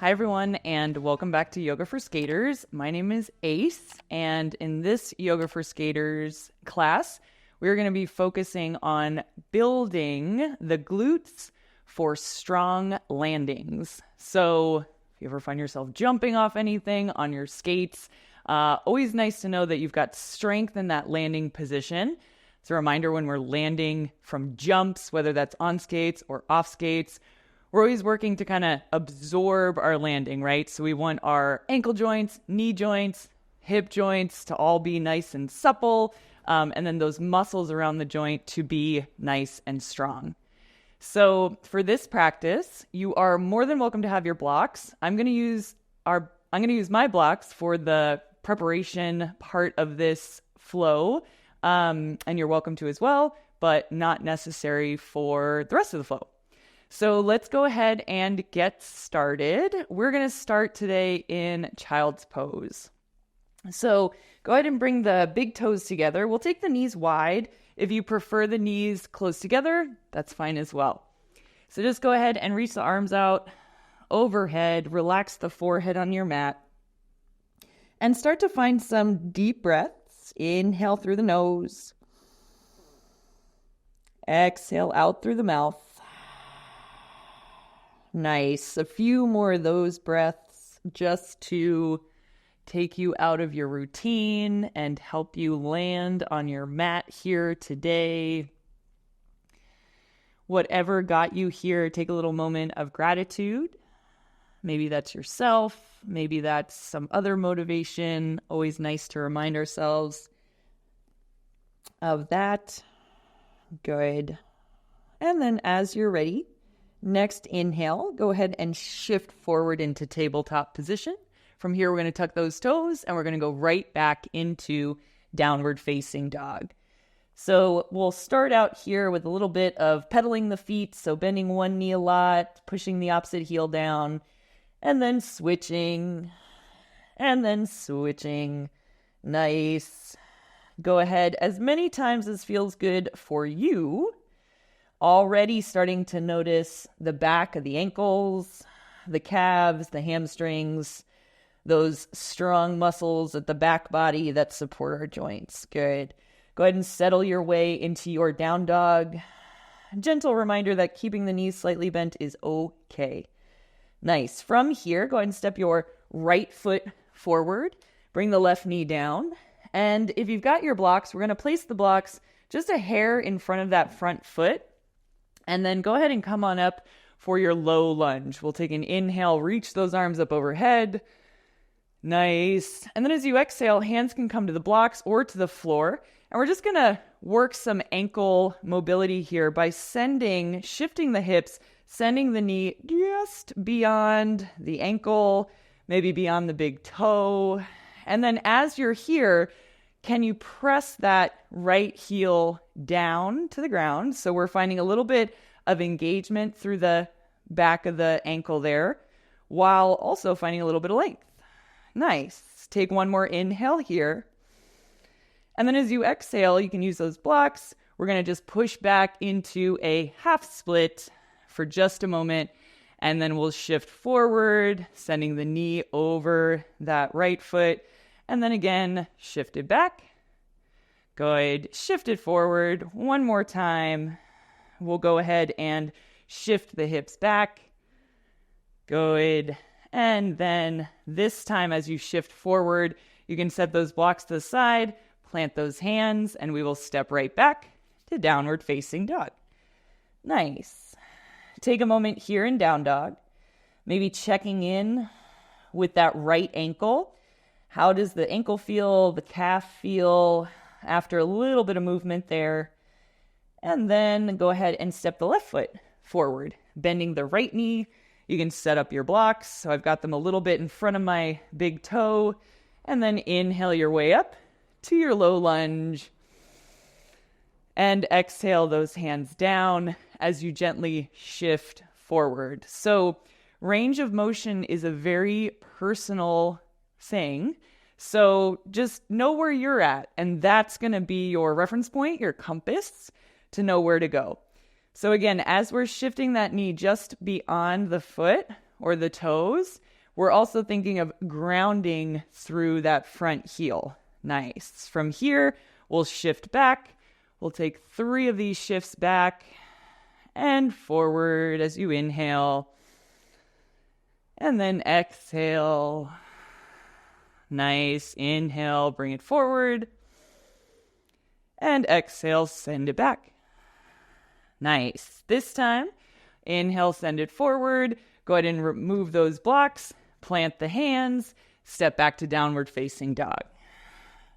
Hi, everyone, and welcome back to Yoga for Skaters. My name is Ace, and in this Yoga for Skaters class, we're going to be focusing on building the glutes for strong landings. So if you ever find yourself jumping off anything on your skates, always nice to know that you've got strength in that landing position. It's a reminder when we're landing from jumps, whether that's on skates or off skates, we're always working to kind of absorb our landing, right? So we want our ankle joints, knee joints, hip joints to all be nice and supple, and then those muscles around the joint to be nice and strong. So for this practice, you are more than welcome to have your blocks. I'm going to use my blocks for the preparation part of this flow, and you're welcome to as well, but not necessary for the rest of the flow. So let's go ahead and get started. We're going to start today in child's pose. So go ahead and bring the big toes together. We'll take the knees wide. If you prefer the knees close together, that's fine as well. So just go ahead and reach the arms out overhead. Relax the forehead on your mat. And start to find some deep breaths. Inhale through the nose. Exhale out through the mouth. Nice. A few more of those breaths just to take you out of your routine and help you land on your mat here today. Whatever got you here, take a little moment of gratitude. Maybe that's yourself. Maybe that's some other motivation. Always nice to remind ourselves of that. Good. And then as you're ready, next inhale, go ahead and shift forward into tabletop position. From here, we're going to tuck those toes and we're going to go right back into downward facing dog. So we'll start out here with a little bit of pedaling the feet. So bending one knee a lot, pushing the opposite heel down, and then switching, and then switching. Nice. Go ahead as many times as feels good for you. Already starting to notice the back of the ankles, the calves, the hamstrings, those strong muscles at the back body that support our joints. Good. Go ahead and settle your way into your down dog. Gentle reminder that keeping the knees slightly bent is okay. Nice. From here, go ahead and step your right foot forward. Bring the left knee down. And if you've got your blocks, we're going to place the blocks just a hair in front of that front foot. And then go ahead and come on up for your low lunge. We'll take an inhale, reach those arms up overhead. Nice. And then as you exhale, hands can come to the blocks or to the floor. And we're just going to work some ankle mobility here by shifting the hips, sending the knee just beyond the ankle, maybe beyond the big toe. And then as you're here, can you press that right heel down to the ground? So we're finding a little bit of engagement through the back of the ankle there, while also finding a little bit of length. Nice. Take one more inhale here. And then as you exhale, you can use those blocks. We're going to just push back into a half split for just a moment. And then we'll shift forward, sending the knee over that right foot. And then again, shift it back. Good. Shift it forward. One more time. We'll go ahead and shift the hips back. Good. And then this time as you shift forward, you can set those blocks to the side, plant those hands, and we will step right back to downward facing dog. Nice. Take a moment here in down dog. Maybe checking in with that right ankle. How does the ankle feel, the calf feel after a little bit of movement there? And then go ahead and step the left foot forward, bending the right knee. You can set up your blocks. So I've got them a little bit in front of my big toe. And then inhale your way up to your low lunge. And exhale those hands down as you gently shift forward. So range of motion is a very personal thing. So just know where you're at, and that's going to be your reference point, your compass, to know where to go. So again, as we're shifting that knee just beyond the foot or the toes, we're also thinking of grounding through that front heel. Nice. From here, we'll shift back. We'll take 3 of these shifts back and forward as you inhale. And then exhale. Nice. Inhale, bring it forward. And exhale, send it back. Nice. This time, inhale, send it forward. Go ahead and remove those blocks. Plant the hands. Step back to downward facing dog.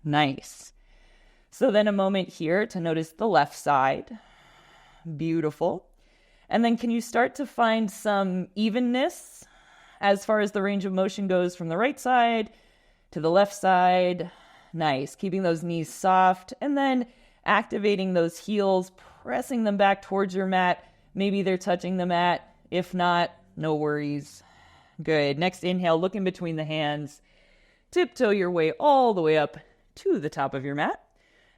Nice. So then a moment here to notice the left side. Beautiful. And then can you start to find some evenness as far as the range of motion goes from the right side to the left side? Nice. Keeping those knees soft and then activating those heels, pressing them back towards your mat. Maybe they're touching the mat. If not, no worries. Good. Next inhale, look in between the hands. Tiptoe your way all the way up to the top of your mat.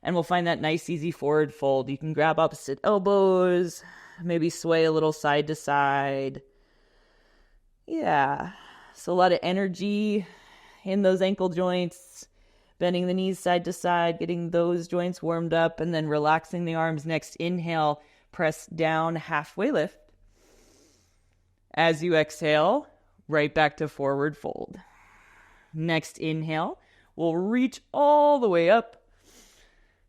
And we'll find that nice, easy forward fold. You can grab opposite elbows, maybe sway a little side to side. Yeah. So a lot of energy in those ankle joints, bending the knees side to side, getting those joints warmed up, and then relaxing the arms. Next inhale, press down, halfway lift. As you exhale, right back to forward fold. Next inhale, we'll reach all the way up.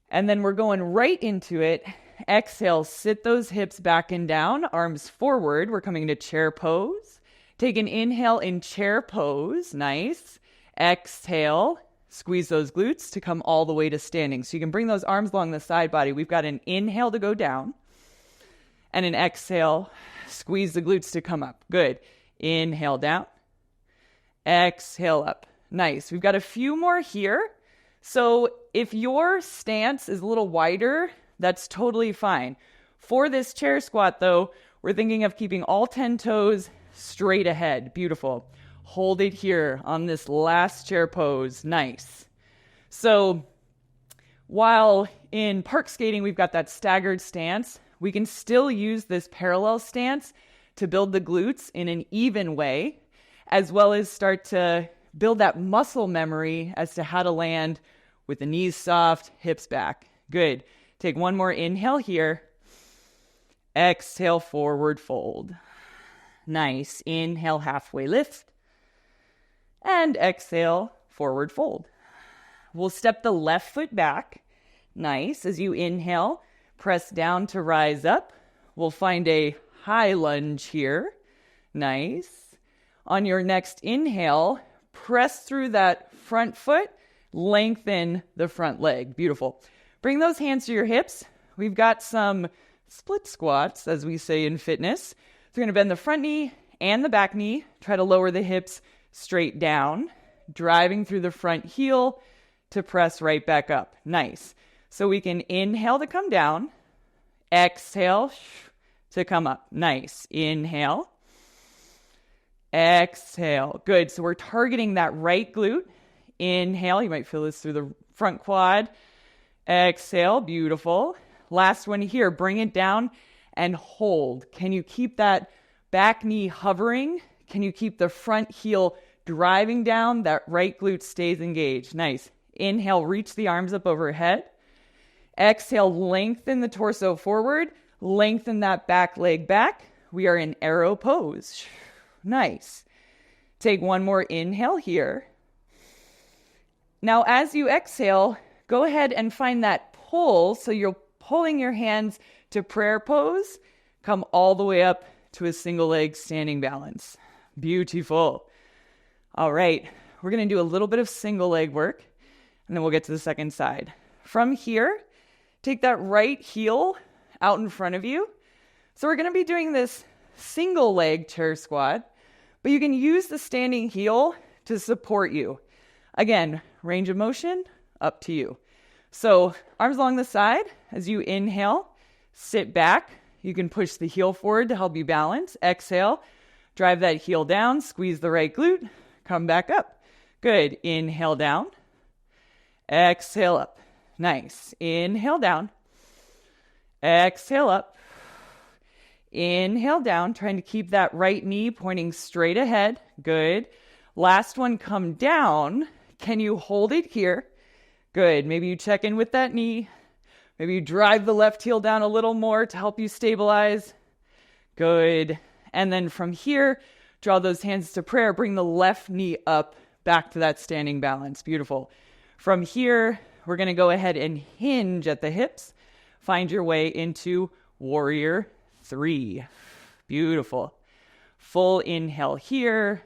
And then we're going right into it. Exhale, sit those hips back and down, arms forward. We're coming to chair pose. Take an inhale in chair pose. Nice. Exhale, squeeze those glutes to come all the way to standing. So you can bring those arms along the side body. We've got an inhale to go down and an exhale, squeeze the glutes to come up. Good. Inhale down. Exhale up. Nice. We've got a few more here. So if your stance is a little wider, that's totally fine. For this chair squat, though, we're thinking of keeping all 10 toes straight ahead. Beautiful. Hold it here on this last chair pose. Nice. So while in park skating, we've got that staggered stance, we can still use this parallel stance to build the glutes in an even way, as well as start to build that muscle memory as to how to land with the knees soft, hips back. Good. Take one more inhale here. Exhale, forward fold. Nice. Inhale, halfway lift. And exhale, forward fold. We'll step the left foot back. Nice. As you inhale, press down to rise up. We'll find a high lunge here. Nice. On your next inhale, press through that front foot, lengthen the front leg. Beautiful. Bring those hands to your hips. We've got some split squats, as we say in fitness. So we're going to bend the front knee and the back knee. Try to lower the hips straight down, driving through the front heel to press right back up. Nice. So we can inhale to come down, exhale to come up. Nice. Inhale. Exhale. Good. So we're targeting that right glute. Inhale. You might feel this through the front quad. Exhale. Beautiful. Last one here. Bring it down and hold. Can you keep that back knee hovering? Can you keep the front heel driving down? That right glute stays engaged. Nice. Inhale. Reach the arms up overhead. Exhale. Lengthen the torso forward. Lengthen that back leg back. We are in arrow pose. Nice. Take one more inhale here. Now, as you exhale, go ahead and find that pull. So you're pulling your hands to prayer pose. Come all the way up to a single leg standing balance. Beautiful. All right. We're going to do a little bit of single leg work, and then we'll get to the second side. From here, take that right heel out in front of you. So we're going to be doing this single leg chair squat, but you can use the standing heel to support you. Again, range of motion, up to you. So arms along the side. As you inhale, sit back. You can push the heel forward to help you balance. Exhale, drive that heel down, squeeze the right glute, come back up. Good. Inhale down. Exhale up. Nice. Inhale down. Exhale up. Inhale down, trying to keep that right knee pointing straight ahead. Good. Last one, come down. Can you hold it here? Good. Maybe you check in with that knee. Maybe you drive the left heel down a little more to help you stabilize. Good. And then from here, draw those hands to prayer. Bring the left knee up back to that standing balance. Beautiful. From here, we're going to go ahead and hinge at the hips. Find your way into warrior 3. Beautiful. Full inhale here.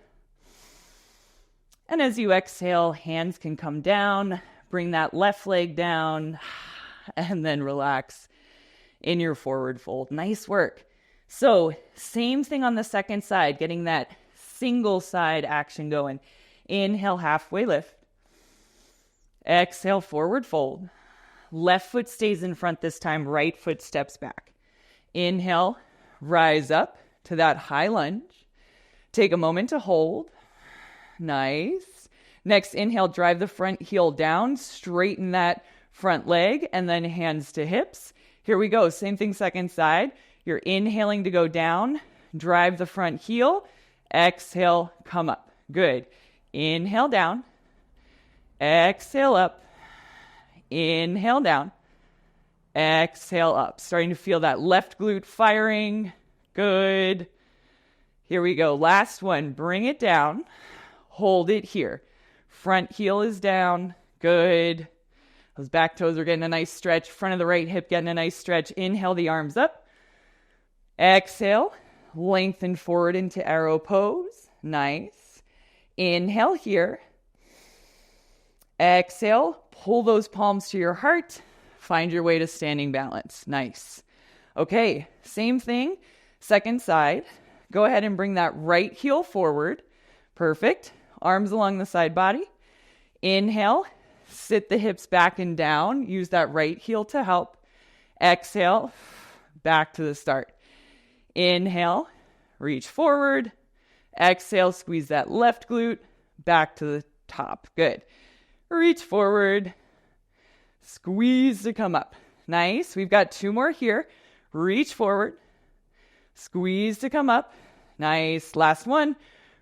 And as you exhale, hands can come down. Bring that left leg down and then relax in your forward fold. Nice work. So same thing on the second side, getting that single side action going. Inhale, halfway lift. Exhale, forward fold. Left foot stays in front this time, right foot steps back. Inhale, rise up to that high lunge. Take a moment to hold. Nice. Next, inhale, drive the front heel down, straighten that front leg, and then hands to hips. Here we go. Same thing, second side. You're inhaling to go down, drive the front heel, exhale, come up. Good. Inhale down, exhale up, inhale down, exhale up. Starting to feel that left glute firing. Good. Here we go. Last one. Bring it down. Hold it here. Front heel is down. Good. Those back toes are getting a nice stretch. Front of the right hip getting a nice stretch. Inhale the arms up. Exhale. Lengthen forward into arrow pose. Nice. Inhale here. Exhale. Pull those palms to your heart. Find your way to standing balance. Nice. Okay, same thing. Second side. Go ahead and bring that right heel forward. Perfect. Arms along the side body. Inhale. Sit the hips back and down. Use that right heel to help. Exhale. Back to the start. Inhale. Reach forward. Exhale. Squeeze that left glute. Back to the top. Good. Reach forward. Squeeze to come up. Nice. We've got 2 more here. Reach forward. Squeeze to come up. Nice. Last one.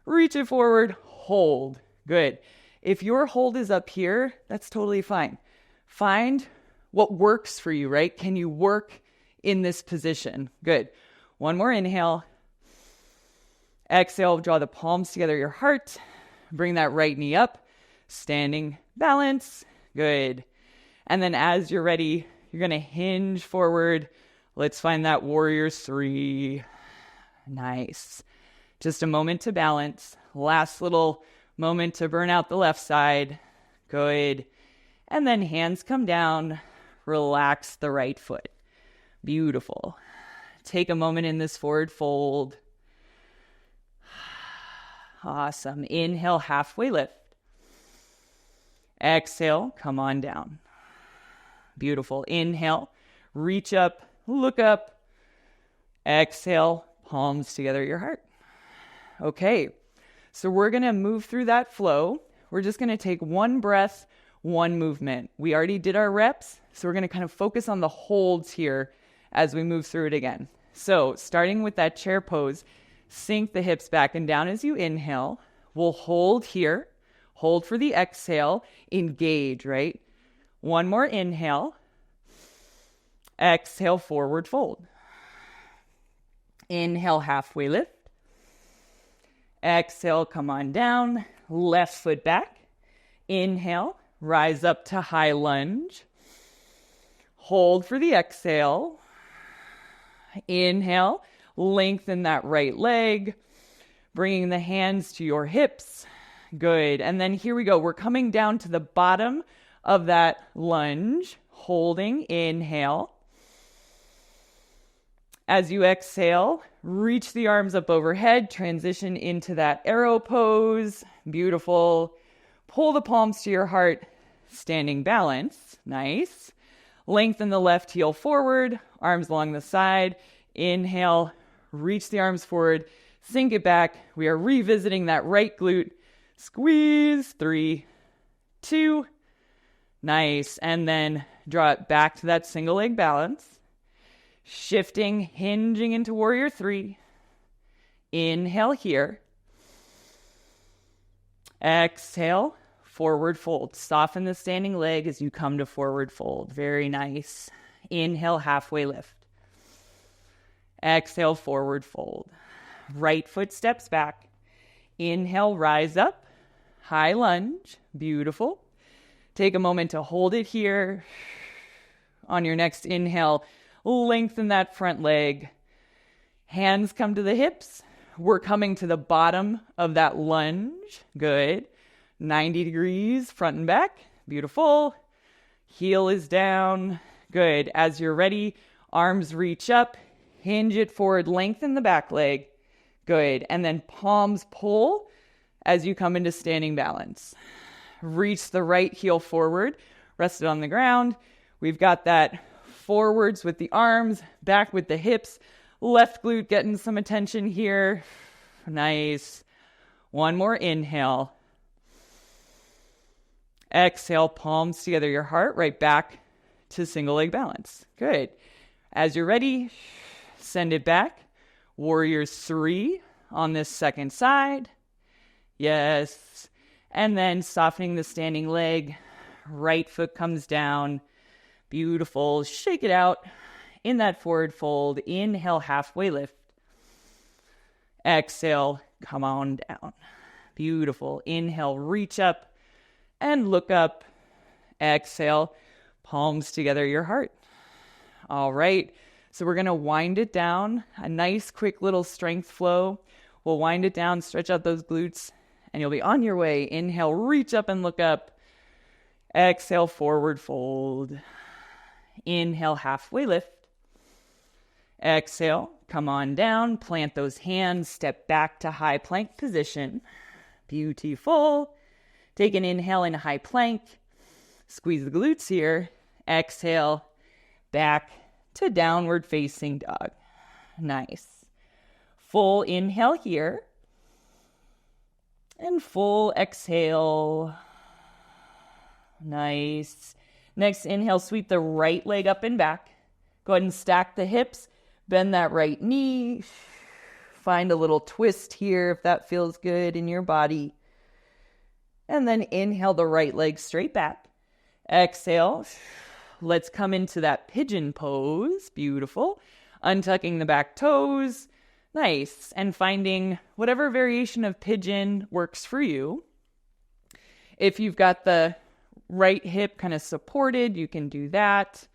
Reach it forward. Hold. Good. If your hold is up here, that's totally fine. Find what works for you, right? Can you work in this position? Good. One more inhale. Exhale. Draw the palms together, your heart. Bring that right knee up. Standing balance. Good. And then as you're ready, you're going to hinge forward. Let's find that warrior 3. Nice. Just a moment to balance. Last little moment to burn out the left side. Good. And then hands come down. Relax the right foot. Beautiful. Take a moment in this forward fold. Awesome. Inhale, halfway lift. Exhale, come on down. Beautiful. Inhale, reach up, look up. Exhale, palms together your heart. Okay, so we're going to move through that flow. We're just going to take one breath, one movement. We already did our reps, so we're going to kind of focus on the holds here as we move through it again. So starting with that chair pose, sink the hips back and down as you inhale. We'll hold here. Hold for the exhale. Engage, right? One more inhale. Exhale, forward fold. Inhale, halfway lift. Exhale, come on down. Left foot back. Inhale, rise up to high lunge. Hold for the exhale. Inhale, lengthen that right leg. Bringing the hands to your hips. Good. And then here we go. We're coming down to the bottom of that lunge. Holding. Inhale. As you exhale, reach the arms up overhead. Transition into that arrow pose. Beautiful. Pull the palms to your heart. Standing balance. Nice. Lengthen the left heel forward. Arms along the side. Inhale. Reach the arms forward. Sink it back. We are revisiting that right glute. Squeeze. 3, 2. Nice. And then draw it back to that single leg balance. Shifting, hinging into warrior 3. Inhale here. Exhale, forward fold. Soften the standing leg as you come to forward fold. Very nice. Inhale, halfway lift. Exhale, forward fold. Right foot steps back. Inhale, rise up. High lunge. Beautiful. Take a moment to hold it here. On your next inhale, lengthen that front leg. Hands come to the hips. We're coming to the bottom of that lunge. Good. 90 degrees, front and back. Beautiful. Heel is down. Good. As you're ready, arms reach up. Hinge it forward. Lengthen the back leg. Good. And then palms pull as you come into standing balance. Reach the right heel forward. Rest it on the ground. We've got that forwards with the arms, back with the hips. Left glute getting some attention here. Nice. One more inhale. Exhale, palms together, your heart right back to single leg balance. Good. As you're ready, send it back. Warriors 3 on this second side. Yes. And then softening the standing leg. Right foot comes down. Beautiful. Shake it out in that forward fold. Inhale, halfway lift. Exhale, come on down. Beautiful. Inhale, reach up and look up. Exhale, palms together, your heart. All right. So we're going to wind it down. A nice, quick little strength flow. We'll wind it down, stretch out those glutes, and you'll be on your way. Inhale, reach up and look up. Exhale, forward fold. Inhale, halfway lift. Exhale, come on down, plant those hands, step back to high plank position. Beautiful. Take an inhale in high plank. Squeeze the glutes here. Exhale, back to downward facing dog. Nice. Full inhale here. And full exhale. Nice. Next inhale, sweep the right leg up and back. Go ahead and stack the hips. Bend that right knee. Find a little twist here if that feels good in your body. And then inhale the right leg straight back. Exhale. Let's come into that pigeon pose. Beautiful. Untucking the back toes. Nice. And finding whatever variation of pigeon works for you. If you've got the right hip kind of supported, you can do that.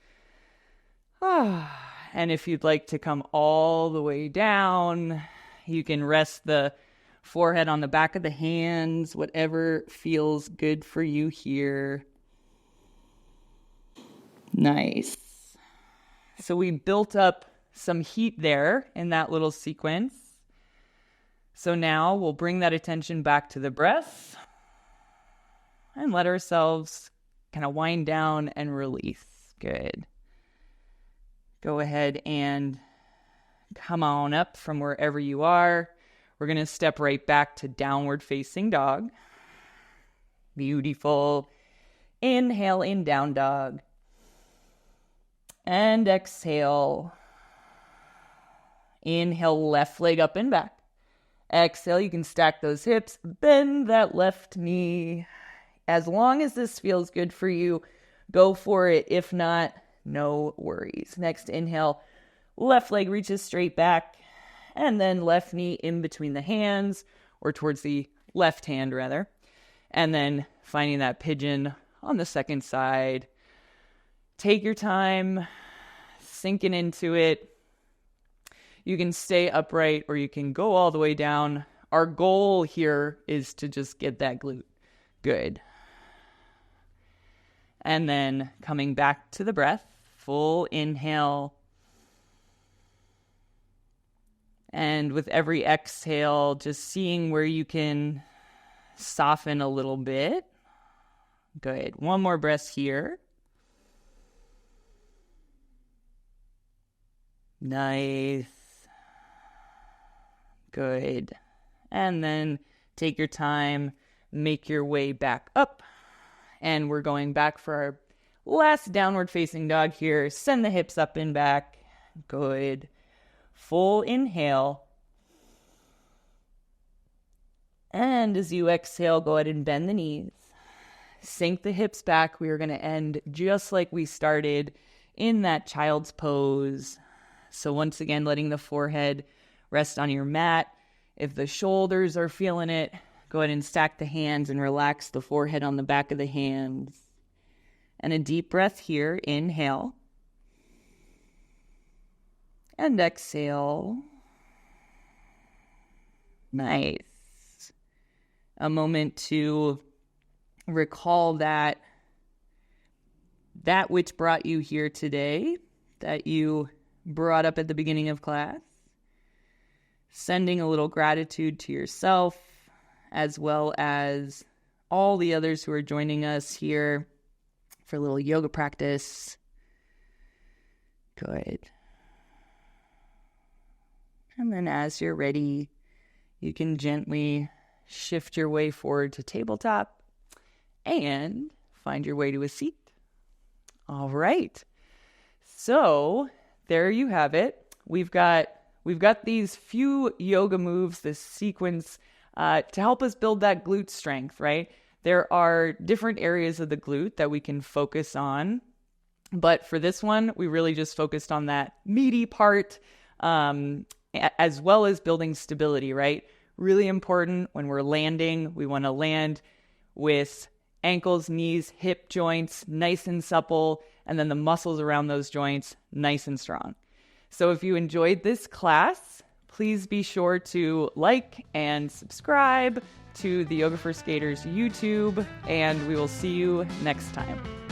And if you'd like to come all the way down, you can rest the forehead on the back of the hands, whatever feels good for you here. Nice. So we built up some heat there in that little sequence. So now we'll bring that attention back to the breath and let ourselves kind of wind down and release. Good. Go ahead and come on up from wherever you are. We're going to step right back to downward facing dog. Beautiful. Inhale in down dog. And exhale. Inhale, left leg up and back. Exhale, you can stack those hips. Bend that left knee. As long as this feels good for you, go for it. If not, no worries. Next inhale, left leg reaches straight back, and then left knee in between the hands, or towards the left hand rather. And then finding that pigeon on the second side. Take your time, sinking into it. You can stay upright or you can go all the way down. Our goal here is to just get that glute. Good. And then coming back to the breath, full inhale. And with every exhale, just seeing where you can soften a little bit. Good. One more breath here. Nice. Good. And then take your time, make your way back up. And we're going back for our last downward facing dog here. Send the hips up and back. Good. Full inhale. And as you exhale, go ahead and bend the knees. Sink the hips back. We are going to end just like we started in that child's pose. So once again, letting the forehead rest on your mat. If the shoulders are feeling it, go ahead and stack the hands and relax the forehead on the back of the hands. And a deep breath here. Inhale. And exhale. Nice. A moment to recall that which brought you here today, that you brought up at the beginning of class. Sending a little gratitude to yourself, as well as all the others who are joining us here for a little yoga practice. Good. And then as you're ready, you can gently shift your way forward to tabletop and find your way to a seat. All right. So there you have it. We've got these few yoga moves, this sequence, to help us build that glute strength, right? There are different areas of the glute that we can focus on. But for this one, we really just focused on that meaty part, as well as building stability, right? Really important when we're landing. We want to land with ankles, knees, hip joints, nice and supple, and then the muscles around those joints, nice and strong. So if you enjoyed this class, please be sure to like and subscribe to the Yoga for Skaters YouTube, and we will see you next time.